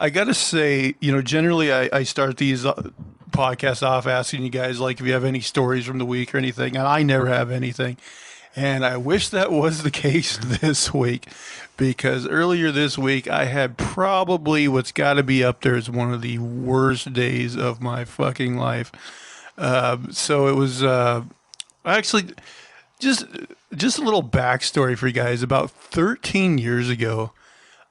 I gotta say, generally I start these podcasts off asking you guys like if you have any stories from the week or anything, and I never have anything. And I wish that was the case this week, because earlier this week I had probably what's got to be up there as one of the worst days of my fucking life. So it was actually just just a little backstory for you guys. About 13 years ago,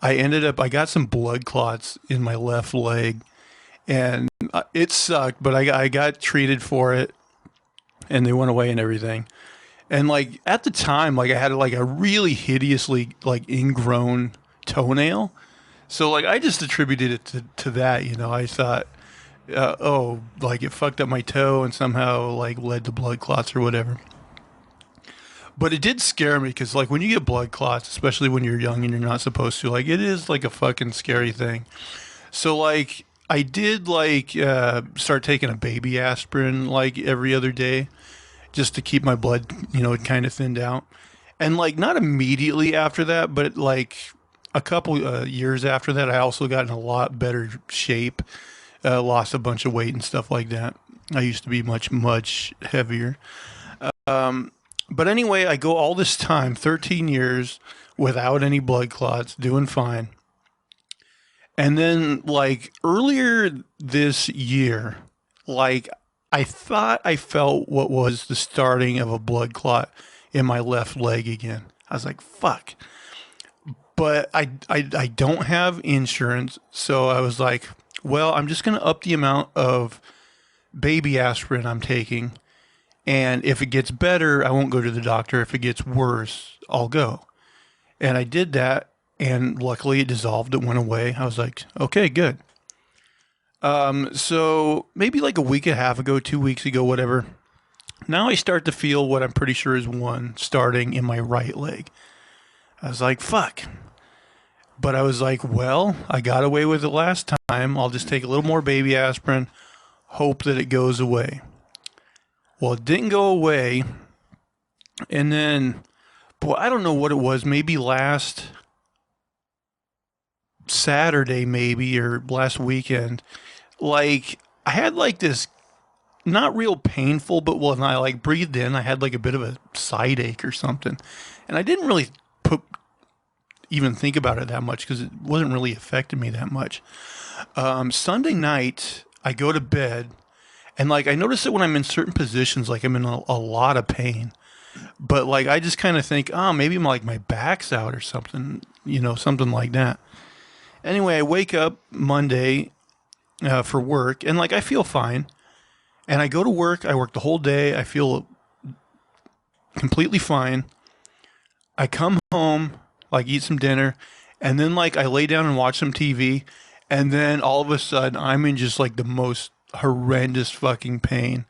I got some blood clots in my left leg, and it sucked, but I got treated for it, and they went away and everything. And like at the time, like I had like a really hideously like ingrown toenail. So like I just attributed it to that, I thought, oh, like it fucked up my toe and somehow like led to blood clots or whatever. But it did scare me because like when you get blood clots, especially when you're young and you're not supposed to, like it is like a fucking scary thing. So like I did like start taking a baby aspirin like every other day just to keep my blood, kind of thinned out. And like not immediately after that, but like a couple years after that, I also got in a lot better shape, lost a bunch of weight and stuff like that. I used to be much, much heavier. But anyway, I go all this time, 13 years, without any blood clots, doing fine. And then, like, earlier this year, like, I thought I felt what was the starting of a blood clot in my left leg again. I was like, fuck. But I don't have insurance. So I was like, well, I'm just going to up the amount of baby aspirin I'm taking. And if it gets better, I won't go to the doctor. If it gets worse, I'll go. And I did that. And luckily it dissolved. It went away. I was like, okay, good. So maybe like a week and a half ago, 2 weeks ago, whatever. Now I start to feel what I'm pretty sure is one starting in my right leg. I was like, fuck. But I was like, well, I got away with it last time. I'll just take a little more baby aspirin, hope that it goes away. Well, it didn't go away. And then, boy, I don't know what it was. Maybe last Saturday, maybe, or last weekend. Like, I had like this not real painful, but when I like breathed in, I had like a bit of a side ache or something. And I didn't really even think about it that much because it wasn't really affecting me that much. Sunday night, I go to bed and like I notice that when I'm in certain positions, like I'm in a lot of pain. But like I just kind of think, oh, maybe my back's out or something, something like that. Anyway, I wake up Monday for work and like I feel fine. And I go to work. I work the whole day. I feel completely fine. I come home, like eat some dinner, and then like I lay down and watch some TV, and then all of a sudden I'm in just like the most horrendous fucking pain.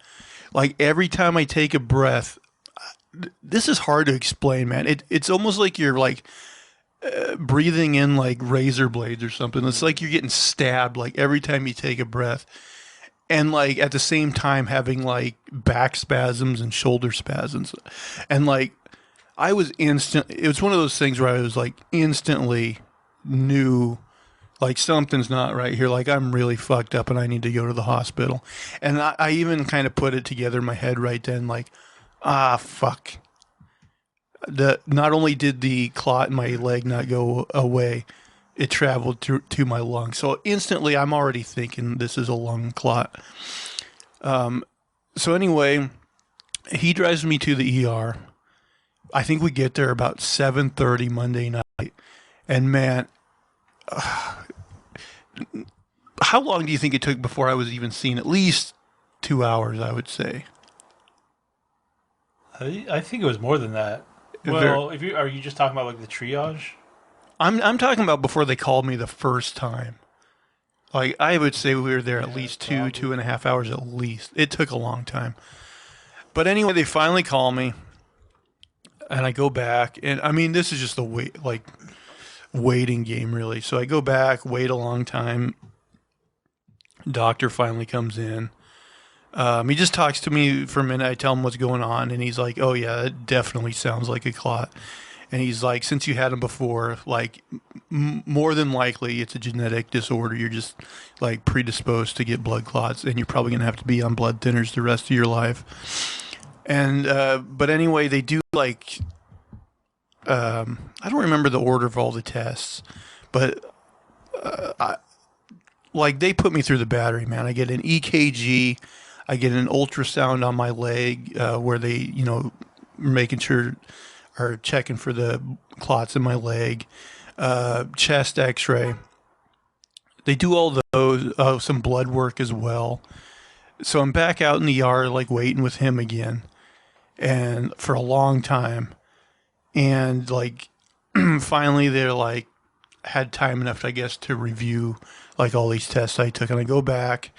Like every time I take a breath, this is hard to explain, man. It's almost like you're like breathing in like razor blades or something. It's like you're getting stabbed like every time you take a breath. And like at the same time having like back spasms and shoulder spasms. And like it was one of those things where I was like instantly knew like something's not right here. Like I'm really fucked up and I need to go to the hospital. And I even kind of put it together in my head right then, like, fuck. Not only did the clot in my leg not go away, it traveled to my lung. So instantly I'm already thinking this is a lung clot. So anyway, he drives me to the ER. I think we get there about 7:30 Monday night. And man, how long do you think it took before I was even seen? At least 2 hours, I would say. I think it was more than that. Well, if you are you just talking about like the triage? I'm talking about before they called me the first time. Like I would say we were there at least Probably. 2.5 hours at least. It took a long time. But anyway, they finally call me and I go back and I mean this is just the waiting game really. So I go back, wait a long time. Doctor finally comes in. He just talks to me for a minute. I tell him what's going on and he's like, "Oh yeah, it definitely sounds like a clot." And he's like, since you had them before, like more than likely it's a genetic disorder. You're just like predisposed to get blood clots, and you're probably gonna have to be on blood thinners the rest of your life. And but anyway, they do like I don't remember the order of all the tests, but like they put me through the battery, man. I get an EKG, I get an ultrasound on my leg where they, making sure or checking for the clots in my leg, chest X-ray. They do all those, some blood work as well. So I'm back out in the yard, like waiting with him again, and for a long time, and like finally they're like had time enough, I guess, to review like all these tests I took, and I go back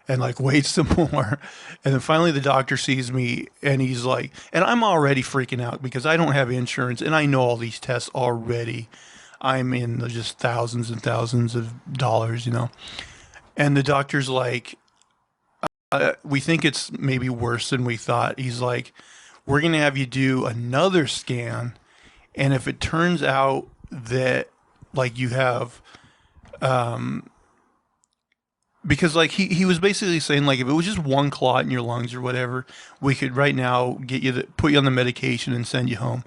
and like wait some more, and then finally the doctor sees me, and he's like, and I'm already freaking out because I don't have insurance, and I know all these tests already. I'm in just thousands and thousands of dollars, and the doctor's like, we think it's maybe worse than we thought. He's like, we're going to have you do another scan. And if it turns out that like you have, because like he was basically saying like if it was just one clot in your lungs or whatever, we could right now get you put you on the medication and send you home.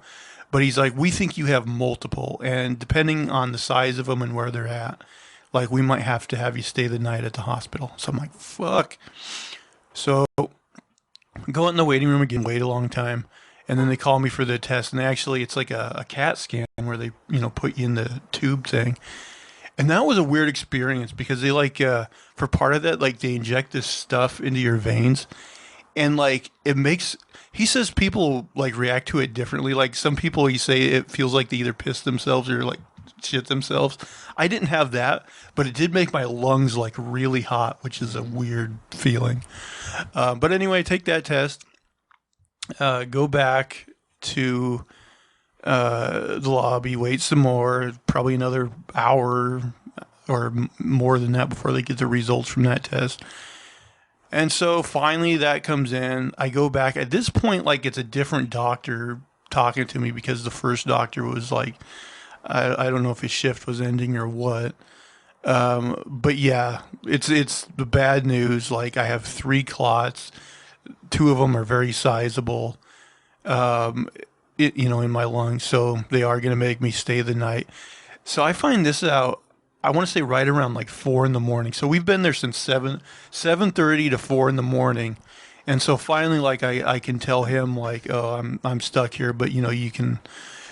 But he's like, we think you have multiple, and depending on the size of them and where they're at, like we might have to have you stay the night at the hospital. So I'm like, fuck. So go out in the waiting room again, wait a long time, and then they call me for the test, and it's like a CAT scan where they put you in the tube thing. And that was a weird experience because they like for part of that, like they inject this stuff into your veins, and like it makes, he says people like react to it differently. Like some people, he say it feels like they either piss themselves or like shit themselves. I didn't have that, but it did make my lungs like really hot, which is a weird feeling. But anyway, take that test, go back to the lobby, wait some more, probably another hour or more than that before they get the results from that test. And so finally that comes in. I go back. At this point, like it's a different doctor talking to me because the first doctor was like, I don't know if his shift was ending or what. But yeah, it's the bad news. Like I have 3 clots. 2 of them are very sizable, in my lungs. So they are going to make me stay the night. So I find this out, I want to say right around like 4 in the morning. So we've been there since 7:30 to 4 in the morning. And so finally, like I can tell him like, oh, I'm stuck here, but you can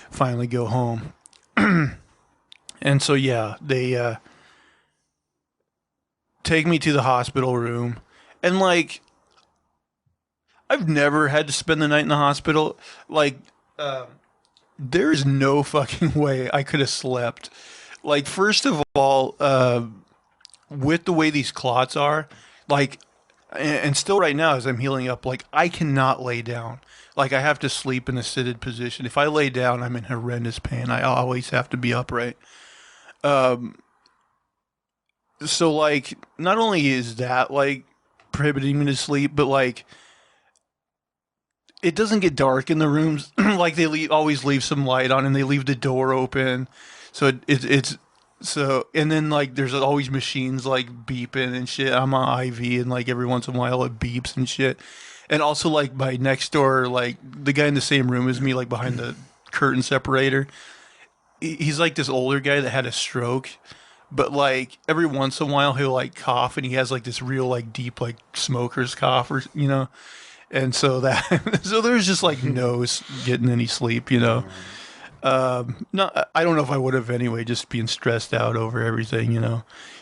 finally go home. And so, yeah, they take me to the hospital room, and like, I've never had to spend the night in the hospital. Like, there is no fucking way I could have slept. Like, first of all, with the way these clots are, like, and still right now as I'm healing up, like, I cannot lay down. Like, I have to sleep in a seated position. If I lay down, I'm in horrendous pain. I always have to be upright. So, like, not only is that, like, prohibiting me to sleep, but, like, it doesn't get dark in the rooms. Like, they always leave some light on, and they leave the door open. So, it's so, and then, like, there's always machines, like, beeping and shit. I'm on IV, and, like, every once in a while it beeps and shit. And also, like, my next door, like, the guy in the same room as me, like, behind the curtain separator, he's, like, this older guy that had a stroke. But, like, every once in a while he'll, like, cough, and he has, like, this real, like, deep, like, smoker's cough, or, And so so there's just, like, no getting any sleep, No, I don't know if I would have anyway, just being stressed out over everything,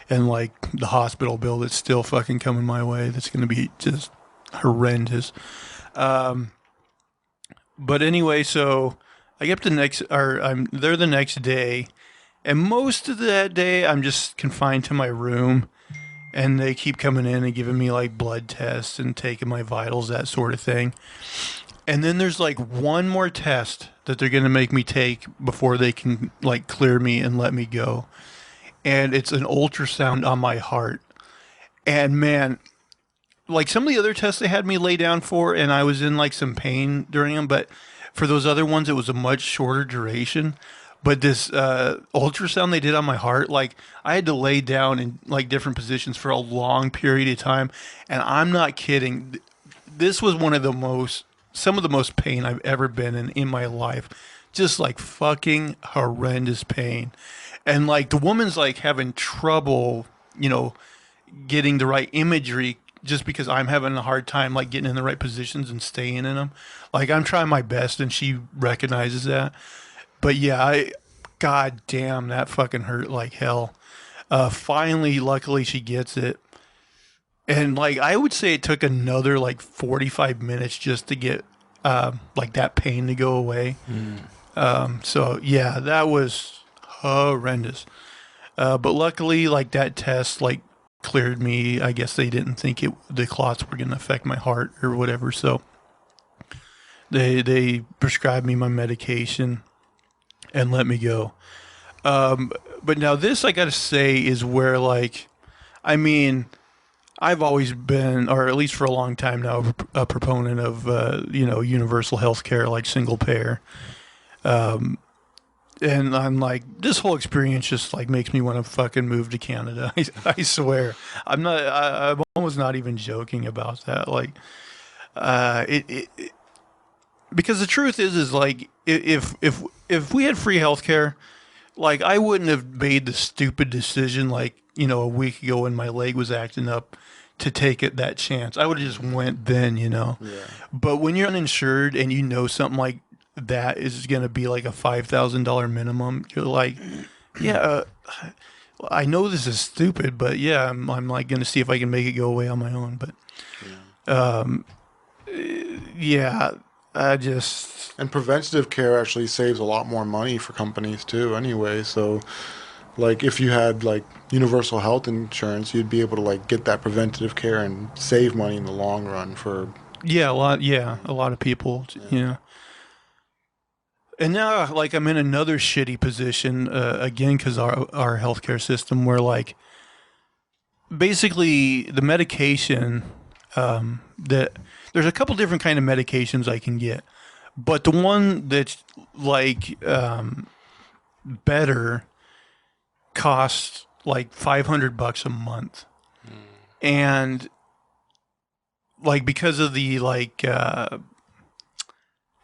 And, like, the hospital bill that's still fucking coming my way, that's going to be just horrendous. But anyway, so I get I'm there the next day, and most of that day I'm just confined to my room, and they keep coming in and giving me like blood tests and taking my vitals, that sort of thing. And then there's like one more test that they're going to make me take before they can like clear me and let me go. And it's an ultrasound on my heart. And man, like some of the other tests they had me lay down for, and I was in like some pain during them, but For those other ones, it was a much shorter duration. But this ultrasound they did on my heart, like I had to lay down in like different positions for a long period of time, and I'm not kidding. This was some of the most pain I've ever been in my life. Just like fucking horrendous pain. And like the woman's like having trouble, getting the right imagery just because I'm having a hard time like getting in the right positions and staying in them. Like I'm trying my best and she recognizes that. But yeah, god damn, that fucking hurt like hell. Finally, luckily she gets it. And like I would say it took another like 45 minutes just to get like that pain to go away. So yeah, that was horrendous. But luckily, like that test, like cleared me. I guess they didn't think the clots were going to affect my heart or whatever. So they prescribed me my medication and let me go. But now this, I got to say, is where like, I mean, I've always been, or at least for a long time now, a proponent of universal health care, like single payer. And I'm like, this whole experience just like makes me want to fucking move to Canada. I swear, I'm almost not even joking about that. Like, because the truth is like, if we had free healthcare, like I wouldn't have made the stupid decision like a week ago when my leg was acting up to take that chance. I would have just went then. Yeah. But when you're uninsured and something like that is going to be like a $5,000 minimum, you're like, yeah, I know this is stupid, but yeah, I'm like going to see if I can make it go away on my own. But, yeah, And preventative care actually saves a lot more money for companies too anyway. So like if you had like universal health insurance, you'd be able to like get that preventative care and save money in the long run for. Yeah, a lot of people, yeah. And now, like, I'm in another shitty position again because our healthcare system, where like basically the medication that there's a couple different kind of medications I can get, but the one that's like better costs like $500 a month, and like because of the like.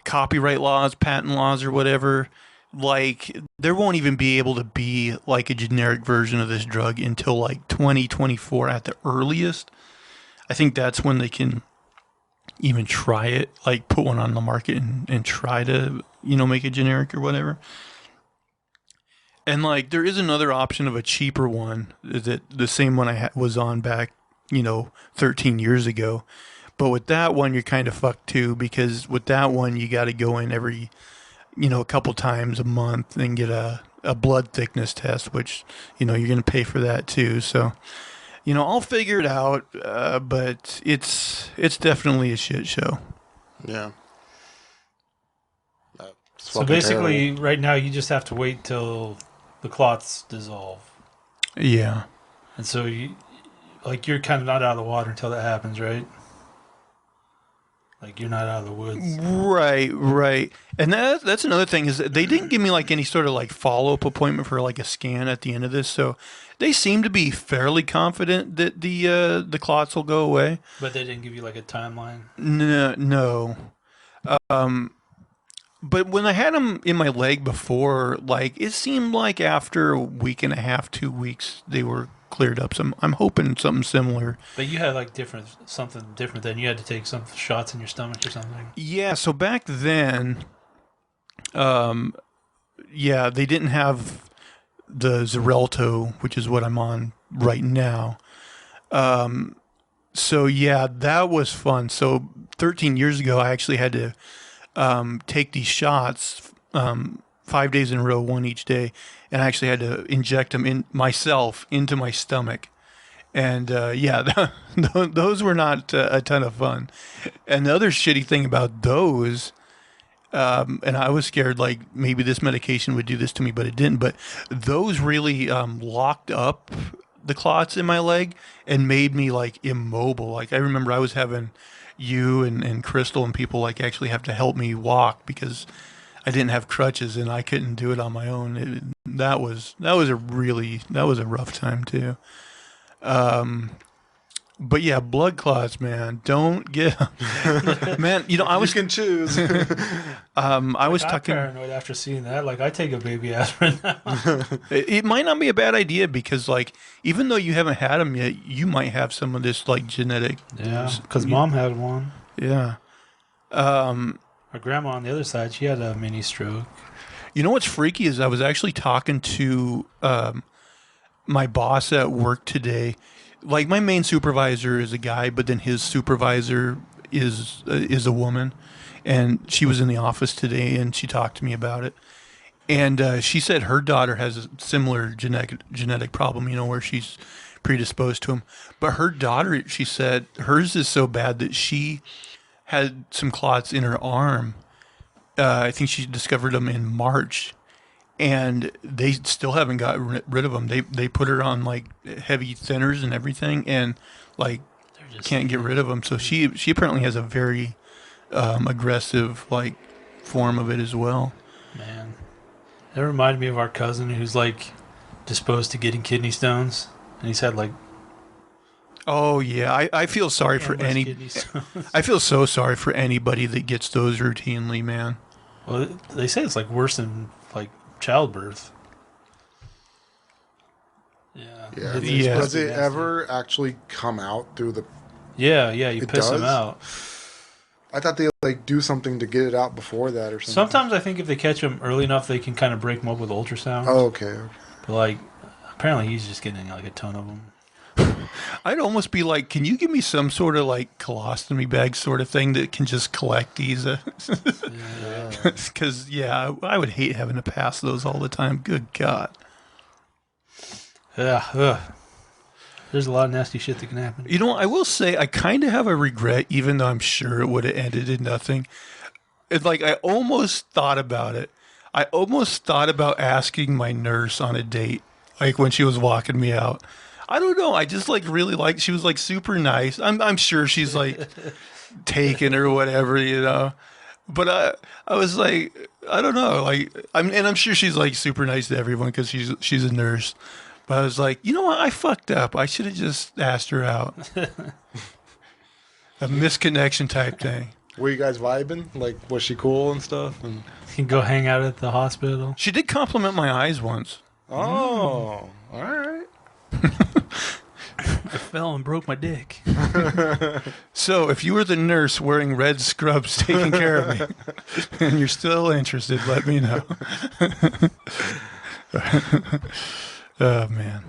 Copyright laws, patent laws, or whatever, like there won't even be able to be like a generic version of this drug until like 2024 at the earliest. I think that's when they can even try it, like put one on the market and try to, make it generic or whatever. And like there is another option of a cheaper one, that the same one I was on back, 13 years ago. But with that one, you're kind of fucked too, because with that one, you got to go in every, a couple times a month and get a blood thickness test, which, you're going to pay for that too. So, I'll figure it out, but it's definitely a shit show. Yeah. So basically, terrible. Right now, you just have to wait till the clots dissolve. Yeah. And so you're kind of not out of the water until that happens, right? Like, you're not out of the woods. Right. And that's another thing, is that they didn't give me, like, any sort of, like, follow-up appointment for, like, a scan at the end of this. So they seem to be fairly confident that the clots will go away. But they didn't give you, like, a timeline? No. But when I had them in my leg before, like, it seemed like after a week and a half, 2 weeks, they were cleared up. So I'm hoping something similar. But you had like something different then. You had to take some shots in your stomach or something. Yeah, so back then, they didn't have the Xarelto, which is what I'm on right now. So yeah, that was fun. So 13 years ago, I actually had to take these shots 5 days in a row, one each day, and I actually had to inject them into my stomach. And those were not a ton of fun. And the other shitty thing about those, and I was scared like maybe this medication would do this to me, but it didn't. But those really locked up the clots in my leg and made me like immobile. Like I remember I was having, you and Crystal and people like actually have to help me walk because I didn't have crutches and I couldn't do it on my own. That was a rough time too. But yeah, blood clots, man. Don't get man. You know, I was You can choose. I was I'm talking. paranoid after seeing that. Like, I take a baby aspirin now. It might not be a bad idea because, like, even though you haven't had them yet, you might have some of this like genetic. Yeah, because Mom had one. Yeah. Her grandma on the other side, she had a mini stroke. You know what's freaky is I was actually talking to my boss at work today. Like my main supervisor is a guy, but then his supervisor is a woman, and she was in the office today and she talked to me about it. And she said her daughter has a similar genetic problem, you know, where she's predisposed to them. But her daughter, she said, hers is so bad that she had some clots in her arm. I think she discovered them in March, and they still haven't got rid of them. They put her on like heavy thinners and everything, and like can't get rid of them. So she apparently has a very aggressive like form of it as well. Man, that reminded me of our cousin who's like disposed to getting kidney stones, and he's had like. Oh yeah, I feel sorry for I feel so sorry for anybody that gets those routinely, man. Well, they say it's like worse than like childbirth. Yeah. Yeah. Does it ever actually come out through the? Yeah. You It piss them does? out. I thought they like do something to get it out before that or something. Sometimes I think if they catch them early enough, they can kind of break them up with ultrasound. Oh, okay. But like, apparently he's just getting like a ton of them. I'd almost be like, can you give me some sort of like colostomy bag sort of thing that can just collect these? Because I would hate having to pass those all the time. Good God. Yeah. Ugh. There's a lot of nasty shit that can happen. You know, I will say I kind of have a regret, even though I'm sure it would have ended in nothing. It's like I almost thought about it. I almost thought about asking my nurse on a date, like when she was walking me out. I don't know. I just like really liked. She was like super nice. I'm sure she's like taken or whatever, you know. But I was like, I don't know. Like I'm sure she's like super nice to everyone because she's a nurse. But I was like, you know what? I fucked up. I should have just asked her out. A misconnection type thing. Were you guys vibing? Like, was she cool and stuff? And... You can go hang out at the hospital. She did compliment my eyes once. Oh, all right. I fell and broke my dick. So, if you were the nurse wearing red scrubs taking care of me, and you're still interested, let me know. Oh, man.